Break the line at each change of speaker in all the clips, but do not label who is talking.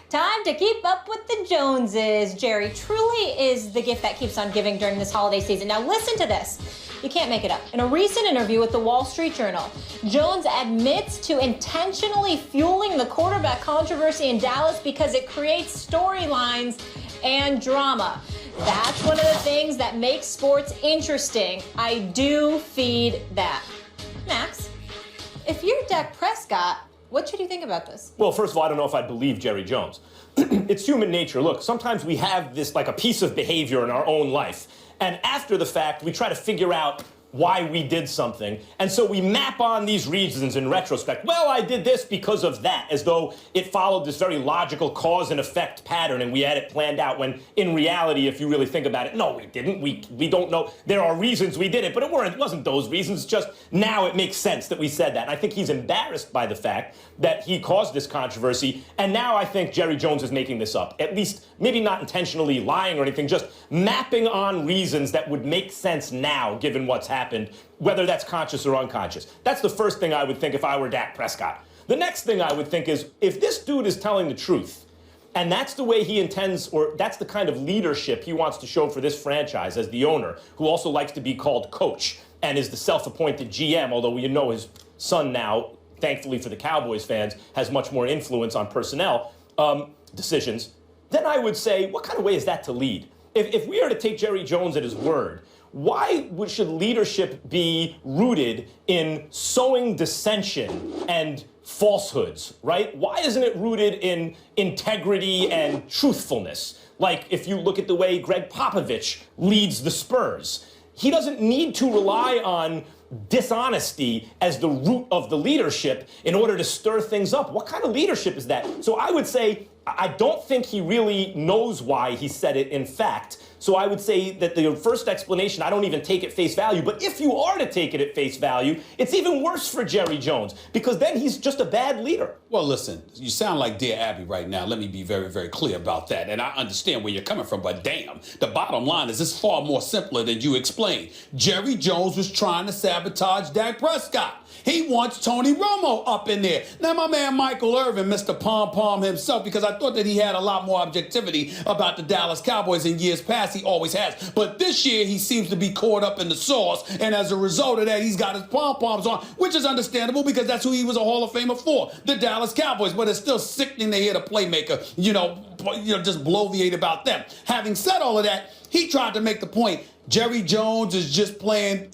Time to keep up with the Joneses. Jerry truly is the gift that keeps on giving during this holiday season. Now listen to this. You can't make it up. In a recent interview with the Wall Street Journal, Jones admits to intentionally fueling the quarterback controversy in Dallas because it creates storylines and drama. That's one of the things that makes sports interesting. I do feed that. Max, if you're Dak Prescott, what should you think about this?
Well, first of all, I don't know if I believe Jerry Jones. It's human nature. Look, sometimes we have this like a piece of behavior in our own life. And after the fact, we try to figure out why we did something. And so we map on these reasons in retrospect. Well, I did this because of that, as though it followed this very logical cause and effect pattern and we had it planned out, when in reality, if you really think about it, no, we didn't. We don't know. There are reasons we did it, but it wasn't those reasons. Just now it makes sense that we said that. And I think he's embarrassed by the fact that he caused this controversy. And now I think Jerry Jones is making this up. At least maybe not intentionally lying or anything, just mapping on reasons that would make sense now, given what's happened, whether that's conscious or unconscious. That's the first thing I would think if I were Dak Prescott. The next thing I would think is, if this dude is telling the truth, and that's the way he intends, or that's the kind of leadership he wants to show for this franchise as the owner, who also likes to be called coach and is the self-appointed GM, although we know his son now, thankfully for the Cowboys fans, has much more influence on personnel decisions, then I would say, what kind of way is that to lead? If we are to take Jerry Jones at his word, why should leadership be rooted in sowing dissension and falsehoods, right? Why isn't it rooted in integrity and truthfulness? Like if you look at the way Greg Popovich leads the Spurs, he doesn't need to rely on dishonesty as the root of the leadership in order to stir things up. What kind of leadership is that? So I would say, I don't think he really knows why he said it, in fact. So I would say that the first explanation, I don't even take at face value. But if you are to take it at face value, it's even worse for Jerry Jones, because then he's just a bad leader.
Well, listen, you sound like Dear Abby right now. Let me be very, very clear about that. And I understand where you're coming from, but damn, the bottom line is it's far more simpler than you explained. Jerry Jones was trying to sabotage Dak Prescott. He wants Tony Romo up in there. Now, my man Michael Irvin, Mr. Pom Pom himself, because I thought that he had a lot more objectivity about the Dallas Cowboys in years past. He always has. But this year, he seems to be caught up in the sauce. And as a result of that, he's got his pom-poms on, which is understandable because that's who he was a Hall of Famer for, the Dallas Cowboys. But it's still sickening to hear the playmaker, just bloviate about them. Having said all of that, he tried to make the point Jerry Jones is just playing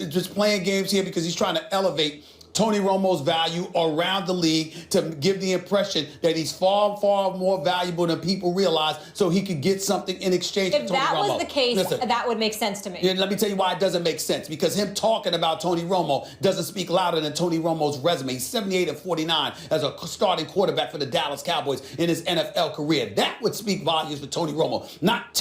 games here because he's trying to elevate Tony Romo's value around the league to give the impression that he's far, far more valuable than people realize, so he could get something in exchange for Tony Romo.
If that was the case,
listen,
that would make sense to me.
Let me tell you why it doesn't make sense. Because him talking about Tony Romo doesn't speak louder than Tony Romo's resume. He's 78-49 as a starting quarterback for the Dallas Cowboys in his NFL career. That would speak volumes for Tony Romo, not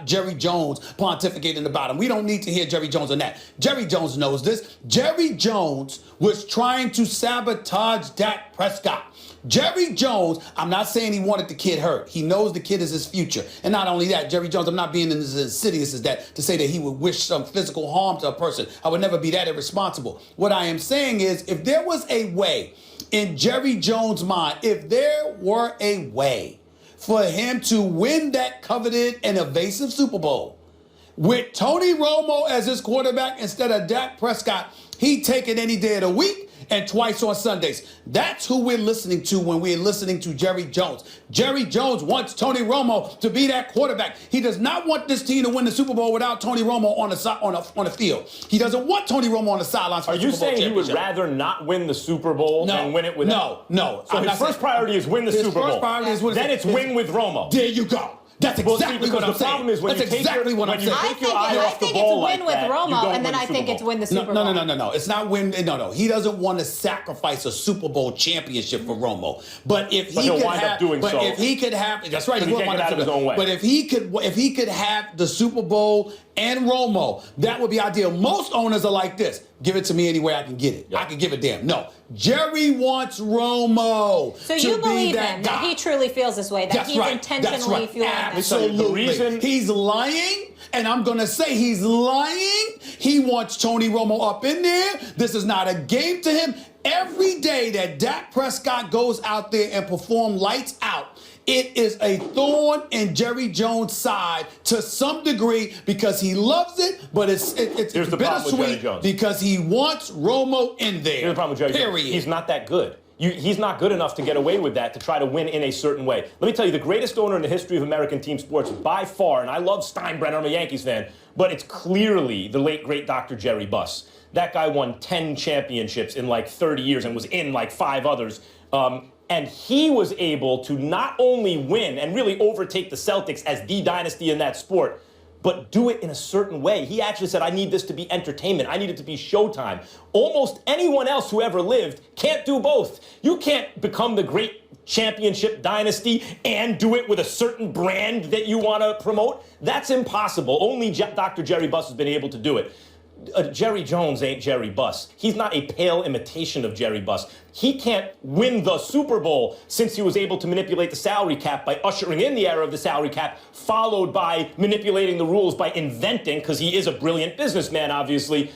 Jerry Jones pontificating about him. We don't need to hear Jerry Jones on that. Jerry Jones knows this. Jerry Jones was trying to sabotage Dak Prescott. Jerry Jones, I'm not saying he wanted the kid hurt. He knows the kid is his future. And not only that, Jerry Jones, I'm not being as insidious as that to say that he would wish some physical harm to a person. I would never be that irresponsible. What I am saying is, if there was a way in Jerry Jones' mind, if there were a way for him to win that coveted and evasive Super Bowl with Tony Romo as his quarterback instead of Dak Prescott, he'd take it any day of the week and twice on Sundays. That's who we're listening to when we're listening to Jerry Jones. Jerry Jones wants Tony Romo to be that quarterback. He does not want this team to win the Super Bowl without Tony Romo on the field. He doesn't want Tony Romo on the sidelines for the Super Bowl championship. Are you saying he would
rather not win the Super Bowl than win it without?
No.
So his first priority is win the Super Bowl.
His first priority is win.
Then it's win with Romo.
There you go. That's exactly what I'm saying.
The problem is when you take your eye off the ball like that,
I think it's win with Romo, and then I think it's win the Super Bowl.
No. It's not win. No. He doesn't want to sacrifice a Super Bowl championship for Romo. But if he could have, if he could have, that's right.
He can't get out of his own way.
But if he could have the Super Bowl and Romo, that would be ideal. Most owners are like this. Give it to me any way I can get it. I can give a damn. No. Jerry wants Romo.
So you believe him that he truly feels this way, that he's intentionally fueling that?
Absolutely. He's lying, and I'm going to say he's lying. He wants Tony Romo up in there. This is not a game to him. Every day that Dak Prescott goes out there and performs lights out It is a thorn in Jerry Jones' side to some degree because he loves it, but it's
Here's the problem with Jerry
bittersweet
Jones.
because he wants Romo in there.
Here's the problem with Jerry Jones.
Period.
He's not that good. He's not good enough to get away with that, to try to win in a certain way. Let me tell you, the greatest owner in the history of American team sports by far, and I love Steinbrenner, I'm a Yankees fan, but it's clearly the late, great Dr. Jerry Buss. That guy won 10 championships in like 30 years and was in like 5 others. And he was able to not only win and really overtake the Celtics as the dynasty in that sport, but do it in a certain way. He actually said, I need this to be entertainment. I need it to be showtime. Almost anyone else who ever lived can't do both. You can't become the great championship dynasty and do it with a certain brand that you want to promote. That's impossible. Only Dr. Jerry Buss has been able to do it. Jerry Jones ain't Jerry Buss. He's not a pale imitation of Jerry Buss. He can't win the Super Bowl since he was able to manipulate the salary cap by ushering in the era of the salary cap, followed by manipulating the rules by inventing, because he is a brilliant businessman, obviously,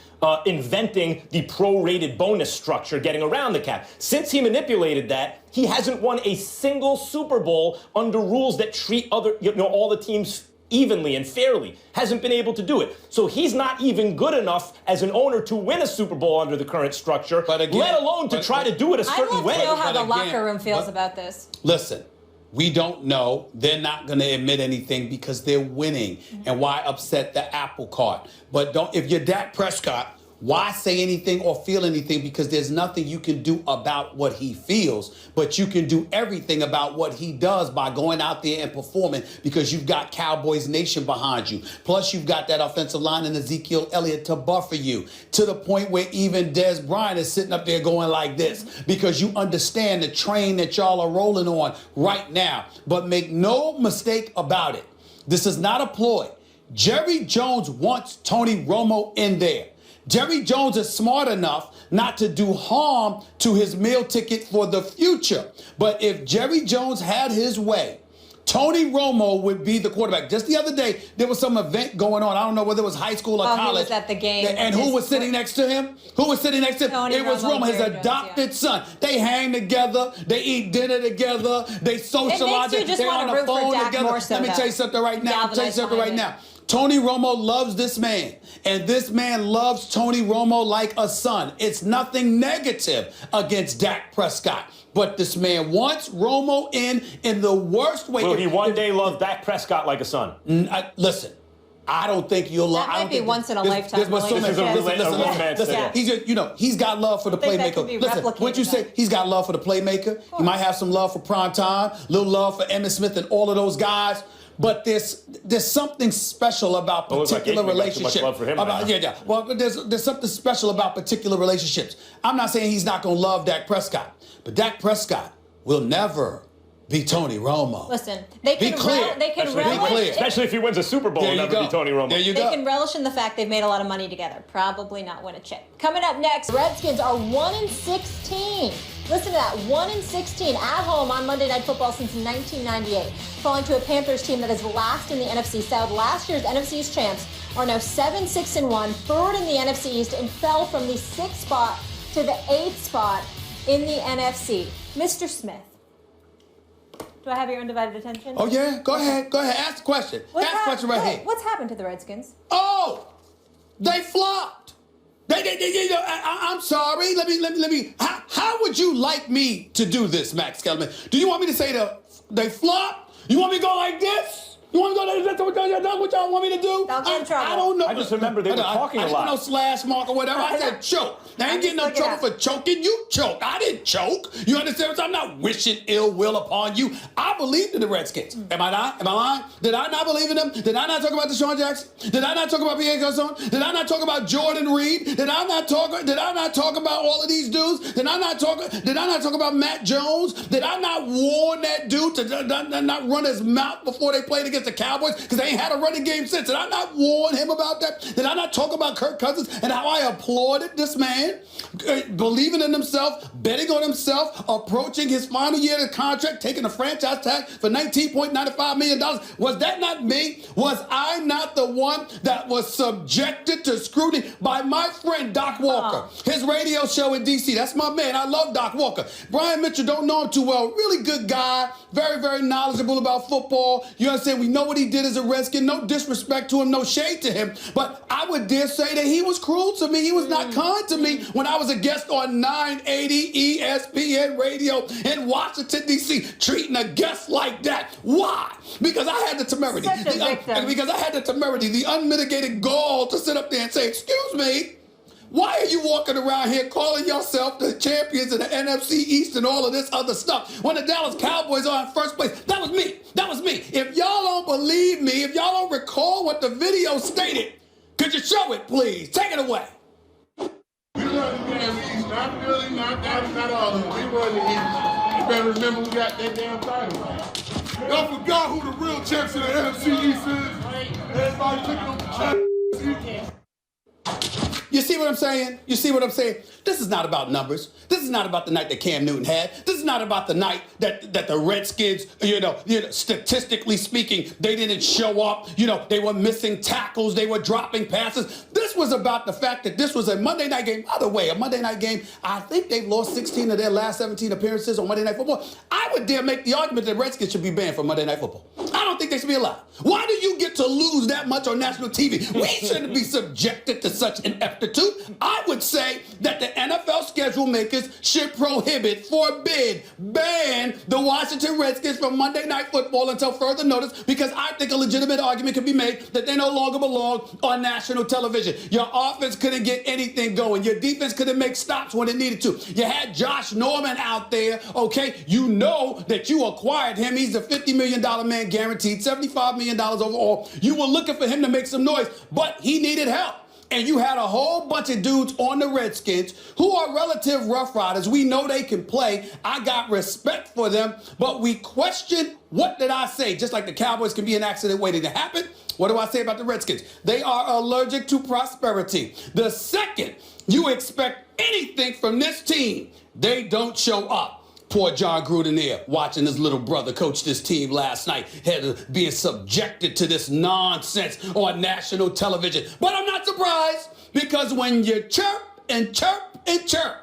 inventing the prorated bonus structure, getting around the cap. Since he manipulated that, he hasn't won a single Super Bowl under rules that treat all the teams evenly and fairly. Hasn't been able to do it. So he's not even good enough as an owner to win a Super Bowl under the current structure, let alone to try to do it a certain way.
I'd love to know how the locker room feels about this.
Listen, we don't know. They're not going to admit anything because they're winning. And why upset the apple cart? But if you're Dak Prescott, why say anything or feel anything? Because there's nothing you can do about what he feels, but you can do everything about what he does by going out there and performing because you've got Cowboys Nation behind you. Plus, you've got that offensive line and Ezekiel Elliott to buffer you to the point where even Dez Bryant is sitting up there going like this because you understand the train that y'all are rolling on right now. But make no mistake about it. This is not a ploy. Jerry Jones wants Tony Romo in there. Jerry Jones is smart enough not to do harm to his meal ticket for the future. But if Jerry Jones had his way, Tony Romo would be the quarterback. Just the other day, there was some event going on. I don't know whether it was high school or college.
He was at the game.
And who was sitting next to him? Who was sitting next to him?
Tony
It was
Romo,
Romo, his
Jerry Jones,
adopted son. They hang together. They eat dinner together. They socialize.
It makes you just
They're
want
on
to
the
root for
phone
Dak
together.
more so,
Let me tell you something right now. I'll tell you something right now. Tony Romo loves this man, and this man loves Tony Romo like a son. It's nothing negative against Dak Prescott, but this man wants Romo in the worst way.
Will he one day love Dak Prescott like a son?
Listen, I don't think you'll love.
That might be once in a lifetime
Listen. He's just, he's got love for the playmaker. Listen, what you say? He's got love for the playmaker. He might have some love for prime time, little love for Emmitt Smith and all of those guys. But there's something special about particular relationships. Well, there's something special about particular relationships. I'm not saying he's not going to love Dak Prescott, but Dak Prescott will never be Tony Romo.
Listen, they can
relish,
especially if he wins a Super Bowl, he'll never be Tony Romo.
There you
go.
They
can relish in the fact they've made a lot of money together. Probably not win a chip. Coming up next, Redskins are 1-16. Listen to that, 1-16 at home on Monday Night Football since 1998, falling to a Panthers team that is last in the NFC South. Last year's NFC East champs are now 7-6-1, third in the NFC East, and fell from the 6th spot to the 8th spot in the NFC. Mr. Smith, do I have your undivided attention?
Oh yeah, go ahead. Ask the question. Ask the question right here.
What's happened to the Redskins?
Oh, they flopped. I'm sorry. Let me. How would you like me to do this, Max Kellerman? Do you want me to say they flop? You want me to go like this? You want me to go like this? That's what y'all want me to do?
Don't get in trouble.
I don't know.
I just remember they were talking a lot.
I didn't know slash mark or whatever. I said choke. I ain't getting no trouble for choking. You choked. I didn't choke. You understand? I'm not wishing ill will upon you. I believed in the Redskins. Am I not? Am I lying? Did I not believe in them? Did I not talk about Deshaun Jackson? Did I not talk about Pierre Garçon? Did I not talk about Jordan Reed? Did I not talk about all of these dudes? Did I not talk about Matt Jones? Did I not warn that dude to not run his mouth before they played against the Cowboys? because they ain't had a running game since. Did I not warn him about that? Did I not talk about Kirk Cousins and how I applauded this man, believing in himself, betting on himself, approaching his final year of the contract, taking a franchise tag for $19.95 million? Was that not me? Was I not the one that was subjected to scrutiny by my friend Doc Walker? His radio show in D.C. That's my man. I love Doc Walker. Brian Mitchell, don't know him too well. Really good guy. Very, very knowledgeable about football. You understand? We know what he did as a Redskin. No disrespect to him, no shade to him. But I would dare say that he was cruel to me. He was not kind to me when I was a guest on 980 ESPN radio in Washington, D.C., treating a guest like that. Why? Because I had the temerity. Because I had the temerity, the unmitigated gall to sit up there and say, excuse me, why are you walking around here calling yourself the champions of the NFC East and all of this other stuff when the Dallas Cowboys are in first place? That was me. That was me. If y'all don't believe me, if y'all don't recall what the video stated, could you show it, please? Take it away.
We won the damn East, not Philly, not Dallas, not all of them. We won the East. You better remember we got that damn title. Y'all forgot who the real champs of the NFC East is. Everybody looking on the champs.
You see what I'm saying? You see what I'm saying? This is not about numbers. This is not about the night that Cam Newton had. This is not about the night that the Redskins, statistically speaking, they didn't show up. They were missing tackles. They were dropping passes. This was about the fact that this was a Monday night game. By the way, a Monday night game, I think they've lost 16 of their last 17 appearances on Monday Night Football. I would dare make the argument that Redskins should be banned from Monday Night Football. I don't think they should be allowed. Why do you get to lose that much on national TV? We shouldn't be subjected to such ineptitude. I would say that the NFL schedule makers should prohibit, forbid, ban the Washington Redskins from Monday Night Football until further notice, because I think a legitimate argument can be made that they no longer belong on national television. Your offense couldn't get anything going. Your defense couldn't make stops when it needed to. You had Josh Norman out there, okay? You know that you acquired him. He's a $50 million man guaranteed, $75 million overall. You were looking for him to make some noise, but he needed help. And you had a whole bunch of dudes on the Redskins who are relative rough riders. We know they can play. I got respect for them, but we question, what did I say? Just like the Cowboys can be an accident waiting to happen, what do I say about the Redskins? They are allergic to prosperity. The second you expect anything from this team, they don't show up. Poor John Gruden there, watching his little brother coach this team last night, being subjected to this nonsense on national television. But I'm not surprised, because when you chirp and chirp and chirp,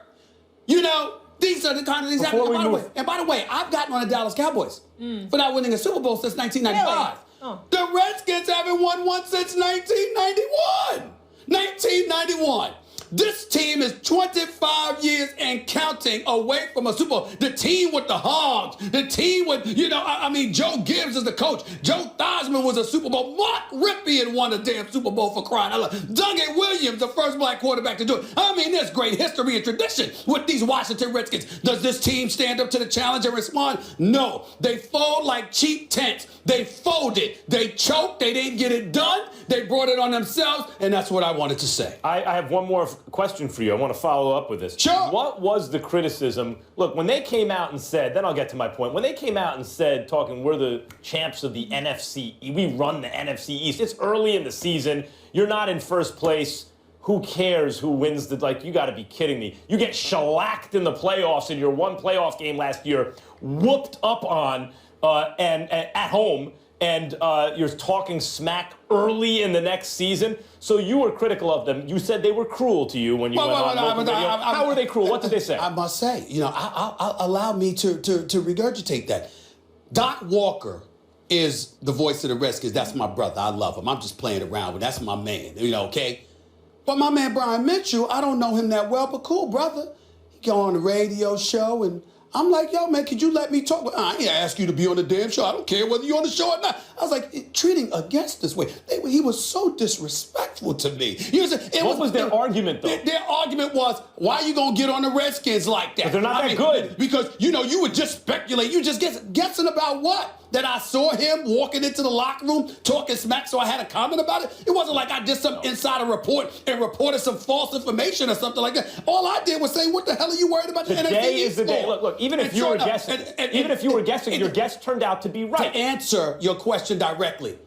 these are the kind of things happening. And by the way, I've gotten on the Dallas Cowboys for not winning a Super Bowl since 1995. Really? Oh. The Redskins haven't won one since 1991. 1991. This team is 25 years and counting away from a Super Bowl. The team with the Hogs, the team with, Joe Gibbs is the coach. Joe Theismann was a Super Bowl. Mark Ripien won a damn Super Bowl, for crying out loud. Douglas Williams, the first black quarterback to do it. There's great history and tradition with these Washington Redskins. Does this team stand up to the challenge and respond? No. They fold like cheap tents. They folded. They choked. They didn't get it done. They brought it on themselves, and that's what I wanted to say.
I have one more question for you. I want to follow up with this.
Sure.
What was the criticism? Look, when they came out and said, then I'll get to my point. When they came out and said, we're the champs of the NFC, we run the NFC East. It's early in the season. You're not in first place. Who cares who wins you got to be kidding me. You get shellacked in the playoffs in your one playoff game last year, whooped up on and at home, and you're talking smack early in the next season. So you were critical of them. You said they were cruel to you when you went on. How were they cruel? What did they say?
I must say, I'll allow me to regurgitate that. Doc Walker is the voice of the Redskins. That's my brother. I love him. I'm just playing around with. That's my man. Okay. But my man Brian Mitchell, I don't know him that well, but cool brother. He go on the radio show and I'm like, yo, man, could you let me talk? I ain't ask you to be on the damn show. I don't care whether you're on the show or not. I was like, treating a guest this way. He was so disrespectful to me.
What was their argument, though?
Their argument was, why you going to get on the Redskins like that?
But they're not that good.
Because, you would just speculate. You just guessing about what? That I saw him walking into the locker room talking smack, so I had a comment about it. It wasn't like I did some insider report and reported some false information or something like that. All I did was say, what the hell are you worried about the NFC?
Today is the day. Look, even if you were guessing, your guess turned out to be right.
To answer your question directly,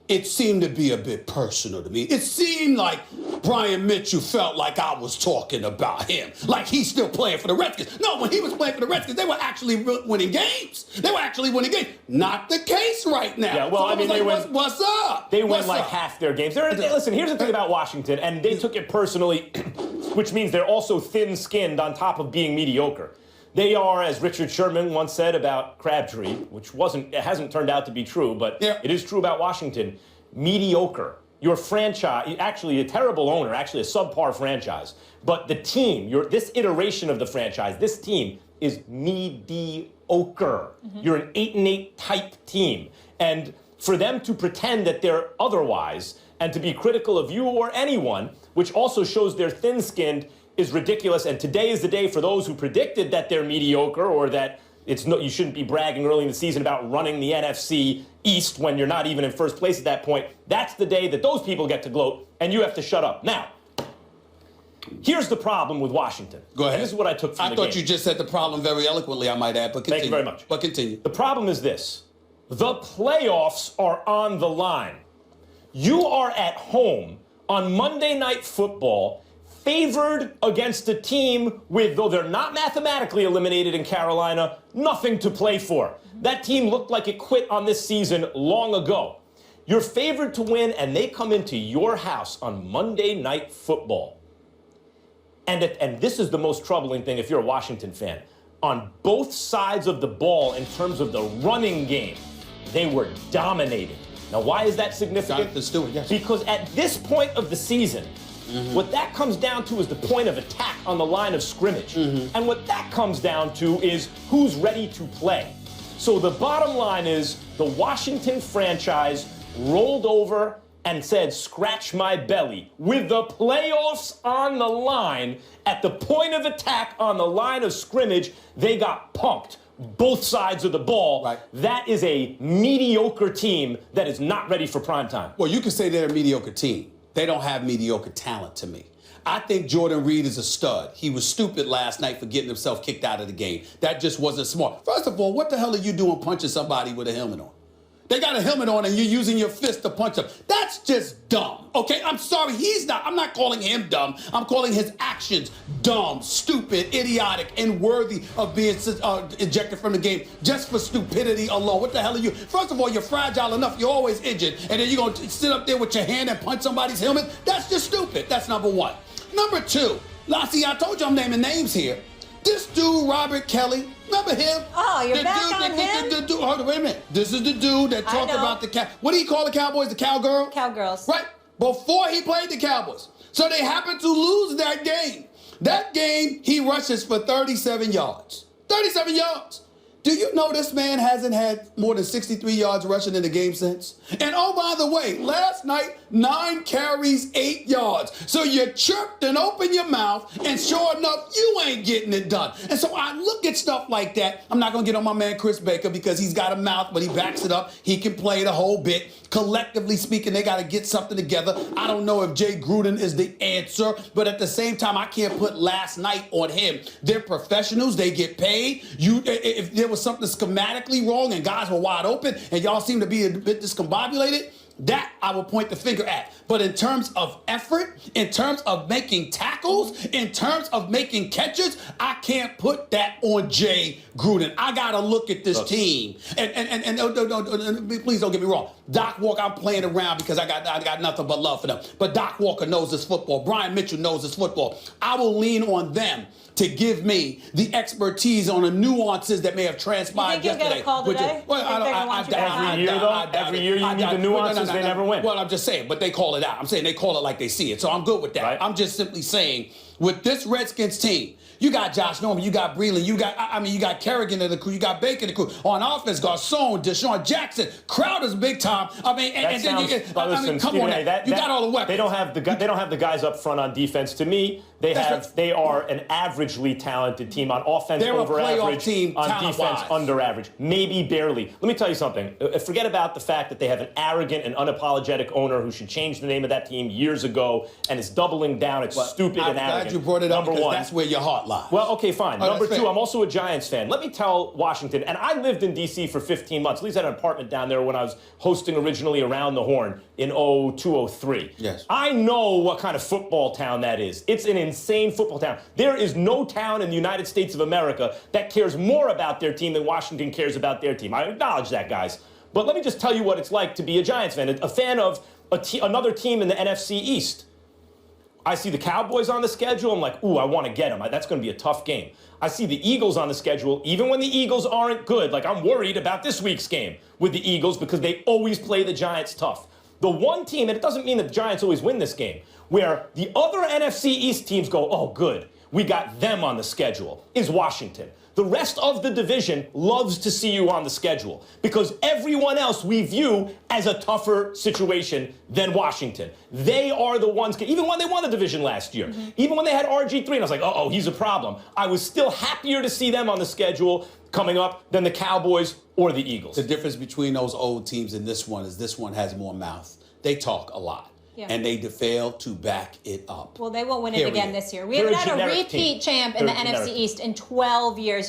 it seemed to be a bit personal to me. It seemed like Brian Mitchell felt like I was talking about him, like he's still playing for the Redskins. No, when he was playing for the Redskins, they were actually winning games. Not the case right now.
Yeah, well,
so
I mean,
what's up?
They win like half their games. Listen, here's the thing about Washington, and they took it personally, which means they're also thin-skinned on top of being mediocre. They are, as Richard Sherman once said about Crabtree, which it hasn't turned out to be true, but it is true about Washington, mediocre. Your franchise, actually a terrible owner, actually a subpar franchise. But the team, this iteration of the franchise, this team is mediocre. Mm-hmm. You're an 8-8 type team. And for them to pretend that they're otherwise and to be critical of you or anyone, which also shows they're thin-skinned, is ridiculous. And today is the day for those who predicted that they're mediocre or that you shouldn't be bragging early in the season about running the NFC East when you're not even in first place at that point. That's the day that those people get to gloat, and you have to shut up. Now, here's the problem with Washington.
Go ahead.
And this is what I took from the game.
I thought you just said the problem very eloquently, I might add, but continue.
Thank you very much.
But continue.
The problem is this. The playoffs are on the line. You are at home on Monday Night Football, favored against a team with, though they're not mathematically eliminated in Carolina, nothing to play for. That team looked like it quit on this season long ago. You're favored to win, and they come into your house on Monday Night Football. And this is the most troubling thing if you're a Washington fan. On both sides of the ball, in terms of the running game, they were dominated. Now, why is that significant? Because at this point of the season, what that comes down to is the point of attack on the line of scrimmage. And what that comes down to is who's ready to play. So the bottom line is the Washington franchise rolled over and said, scratch my belly. With the playoffs on the line, at the point of attack on the line of scrimmage, they got punked. Both sides of the ball.
Right.
That is a mediocre team that is not ready for prime time.
Well, you can say they're a mediocre team. They don't have mediocre talent to me. I think Jordan Reed is a stud. He was stupid last night for getting himself kicked out of the game. That just wasn't smart. First of all, what the hell are you doing punching somebody with a helmet on? They got a helmet on and you're using your fist to punch them. That's just dumb, okay? I'm sorry, I'm not calling him dumb. I'm calling his actions dumb, stupid, idiotic, and worthy of being ejected from the game just for stupidity alone. What the hell are you? First of all, you're fragile enough. You're always injured. And then you're going to sit up there with your hand and punch somebody's helmet? That's just stupid. That's number one. Number two, Lassie, I told you I'm naming names here. This dude, Robert Kelly, remember him?
Oh, you're back on him?
Hold on, wait a minute. This is the dude that talked about what do you call the Cowboys? The Cowgirl?
Cowgirls.
Right, before he played the Cowboys. So they happened to lose that game. That game, he rushes for 37 yards. 37 yards. Do you know this man hasn't had more than 63 yards rushing in the game since? And oh, by the way, last night, 9 carries, 8 yards. So you chirped and opened your mouth, and sure enough, you ain't getting it done. And so I look at stuff like that. I'm not going to get on my man Chris Baker because he's got a mouth, but he backs it up. He can play the whole bit. Collectively speaking, they got to get something together. I don't know if Jay Gruden is the answer, but at the same time, I can't put last night on him. They're professionals. They get paid. If there was something schematically wrong and guys were wide open and y'all seem to be a bit discombobulated, that I will point the finger at. But in terms of effort, in terms of making tackles, in terms of making catches, I can't put that on Jay Gruden. I got to look at this team. And please don't get me wrong. Doc Walker, I'm playing around because I got nothing but love for them. But Doc Walker knows his football. Brian Mitchell knows his football. I will lean on them to give me the expertise on the nuances that may have transpired yesterday.
You think you'll get a call today?
Every year you need the nuances, they never win.
Well, I'm just saying, but they call it out. I'm saying they call it like they see it, so I'm good with that. Right. I'm just simply saying, with this Redskins team, you got Josh Norman, you got Breland, you got Kerrigan in the crew, you got Baker in the crew. On offense, Garcon, Deshaun Jackson, Crowder's big time. Come on, you got all the weapons.
They don't have the guys up front on defense. To me, they are an averagely talented team on offense.
They're
over
a playoff
average,
team
on defense under average, maybe barely. Let me tell you something. Forget about the fact that they have an arrogant and unapologetic owner who should change the name of that team years ago and is doubling down. It's stupid and arrogant.
glad you brought it up
Number
because
one.
that's where your heart lies.
Well, okay, fine.
Oh,
Number
that's
two,
fair.
I'm also a Giants fan. Let me tell Washington, and I lived in D.C. for 15 months. At least I had an apartment down there when I was hosting originally Around the Horn in 0203.
Yes.
I know what kind of football town that is. It's an insane football town. There is no town in the United States of America that cares more about their team than Washington cares about their team. I acknowledge that, guys. But let me just tell you what it's like to be a Giants fan, a fan of another team in the NFC East. I see the Cowboys on the schedule. I'm like, ooh, I want to get them. That's going to be a tough game. I see the Eagles on the schedule. Even when the Eagles aren't good, like I'm worried about this week's game with the Eagles because they always play the Giants tough. The one team, and it doesn't mean that the Giants always win this game, where the other NFC East teams go, oh, good, we got them on the schedule, is Washington. The rest of the division loves to see you on the schedule because everyone else we view as a tougher situation than Washington. They are the ones, even when they won the division last year, even when they had RG3, and I was like, uh-oh, he's a problem. I was still happier to see them on the schedule coming up than the Cowboys or the Eagles.
The difference between those old teams and this one is this one has more mouth. They talk a lot.
Yeah.
And they fail to back it up.
Well, they won't win it
Period.
again this year. We
They're
haven't
a
had a
generic
repeat
team.
champ in
They're
the
a generic
NFC
team.
East in 12 years.